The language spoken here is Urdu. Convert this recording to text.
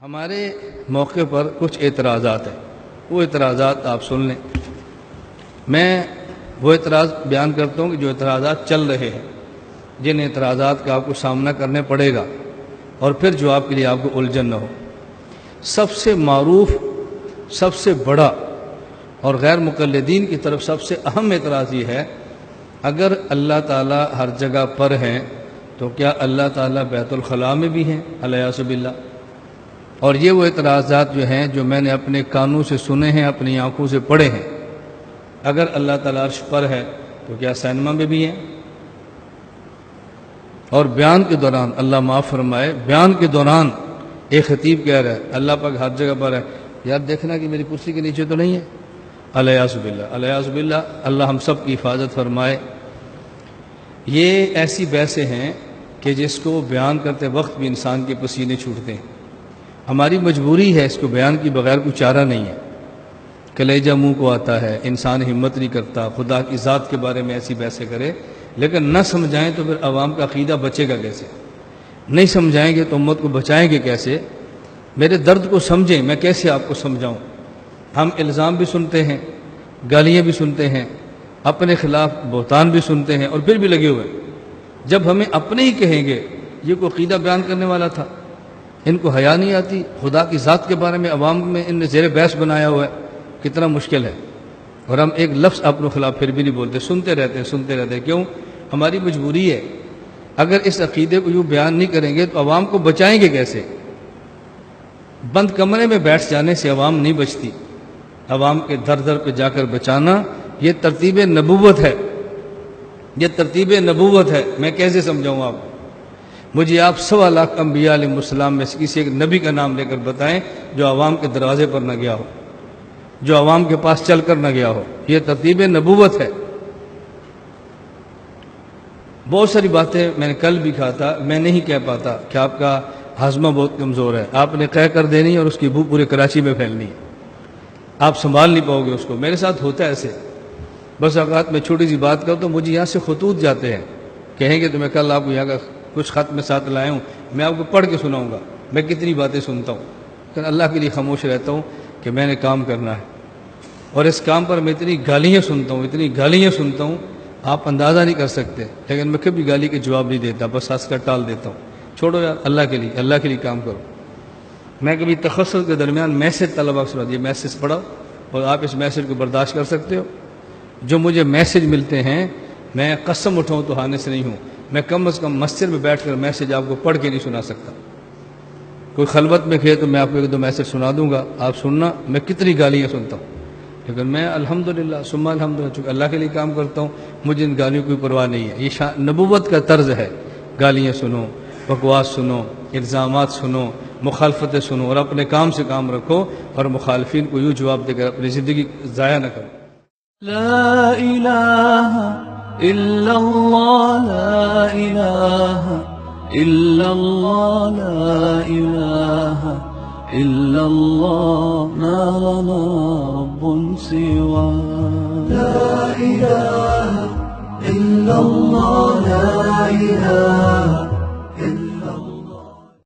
ہمارے موقع پر کچھ اعتراضات ہیں، وہ اعتراضات آپ سن لیں۔ میں وہ اعتراض بیان کرتا ہوں کہ جو اعتراضات چل رہے ہیں، جن اعتراضات کا آپ کو سامنا کرنے پڑے گا اور پھر جواب کے لیے آپ کو الجھن نہ ہو۔ سب سے معروف، سب سے بڑا اور غیر مقلدین کی طرف سب سے اہم اعتراض یہ ہے، اگر اللہ تعالیٰ ہر جگہ پر ہیں تو کیا اللہ تعالیٰ بیت الخلاء میں بھی ہیں؟ الیاذ باللہ۔ اور یہ وہ اعتراضات جو ہیں جو میں نے اپنے کانوں سے سنے ہیں، اپنی آنکھوں سے پڑھے ہیں۔ اگر اللہ تعالیٰ عرش پر ہے تو کیا سینما میں بھی ہیں؟ اور بیان کے دوران، اللہ معاف فرمائے، بیان کے دوران ایک خطیب کہہ رہا ہے اللہ پاک ہر جگہ پر ہے، یار دیکھنا کہ میری کرسی کے نیچے تو نہیں ہے۔ الیاذ باللہ، الیاذ باللہ، اللہ ہم سب کی حفاظت فرمائے۔ یہ ایسی بحثیں ہیں کہ جس کو بیان کرتے وقت بھی انسان کے پسینے چھوٹتے ہیں۔ ہماری مجبوری ہے، اس کو بیان کی بغیر کوئی چارہ نہیں ہے۔ کلیجہ منہ کو آتا ہے، انسان ہمت نہیں کرتا خدا کی ذات کے بارے میں ایسی بحثیں کرے، لیکن نہ سمجھائیں تو پھر عوام کا عقیدہ بچے گا کیسے؟ نہیں سمجھائیں گے تو امت کو بچائیں گے کیسے؟ میرے درد کو سمجھیں، میں کیسے آپ کو سمجھاؤں؟ ہم الزام بھی سنتے ہیں، گالیاں بھی سنتے ہیں، اپنے خلاف بہتان بھی سنتے ہیں، اور پھر بھی لگے ہوئے۔ جب ہمیں اپنے ہی کہیں گے یہ کوئی عقیدہ بیان کرنے والا تھا، ان کو حیا نہیں آتی، خدا کی ذات کے بارے میں عوام میں ان نے زیر بحث بنایا ہوا ہے، کتنا مشکل ہے۔ اور ہم ایک لفظ اپنے خلاف پھر بھی نہیں بولتے، سنتے رہتے ہیں۔ کیوں؟ ہماری مجبوری ہے۔ اگر اس عقیدے کو یوں بیان نہیں کریں گے تو عوام کو بچائیں گے کیسے؟ بند کمرے میں بیٹھ جانے سے عوام نہیں بچتی، عوام کے در در پہ جا کر بچانا یہ ترتیب نبوت ہے، یہ ترتیب نبوت ہے۔ میں کیسے سمجھاؤں آپ کو؟ مجھے آپ 1.25 لاکھ انبیاء علیہ السلام میں سے کسی ایک نبی کا نام لے کر بتائیں جو عوام کے دروازے پر نہ گیا ہو، جو عوام کے پاس چل کر نہ گیا ہو۔ یہ ترتیب نبوت ہے۔ بہت ساری باتیں میں نے کل بھی کہا تھا، میں نہیں کہہ پاتا کہ آپ کا ہاضمہ بہت کمزور ہے، آپ نے کہہ کر دینی اور اس کی بو پورے کراچی میں پھیلنی ہے، آپ سنبھال نہیں پاؤ گے اس کو۔ میرے ساتھ ہوتا ہے ایسے، بس اوقات میں چھوٹی سی بات کروں تو مجھے یہاں سے خطوط جاتے ہیں، کہیں گے تو میں کل آپ کو یہاں کا کچھ خط میں ساتھ لایا ہوں، میں آپ کو پڑھ کے سناؤں گا۔ میں کتنی باتیں سنتا ہوں، لیکن اللہ کے لیے خاموش رہتا ہوں کہ میں نے کام کرنا ہے، اور اس کام پر میں اتنی گالیاں سنتا ہوں آپ اندازہ نہیں کر سکتے، لیکن میں کبھی گالی کے جواب نہیں دیتا، بس ہنس کر ٹال دیتا ہوں۔ چھوڑو یار، اللہ کے لیے کام کرو۔ میں کبھی تخصص کے درمیان میسج طلبا سنا یہ میسج پڑھا اور آپ اس میسج کو برداشت کر سکتے ہو؟ جو مجھے میسج ملتے ہیں میں قسم اٹھاؤں تو ہانے سے نہیں ہوں، میں کم از کم مسجد میں بیٹھ کر میسج آپ کو پڑھ کے نہیں سنا سکتا۔ کوئی خلوت میں کہے تو میں آپ کو 1-2 میسج سنا دوں گا، آپ سننا میں کتنی گالیاں سنتا ہوں، لیکن میں الحمدللہ ثم الحمدللہ چونکہ اللہ کے لیے کام کرتا ہوں، مجھے ان گالیوں کی پرواہ نہیں ہے۔ یہ نبوت کا طرز ہے، گالیاں سنو، بکواس سنو، الزامات سنو، مخالفتیں سنو، اور اپنے کام سے کام رکھو اور مخالفین کو یوں جواب دے کر اپنی زندگی ضائع نہ کرو۔ لا الہ الا اللہ، لا الہ الا اللہ، لا الہ الا اللہ، ما لنا رب سوا۔ لا الہ الا اللہ، لا الہ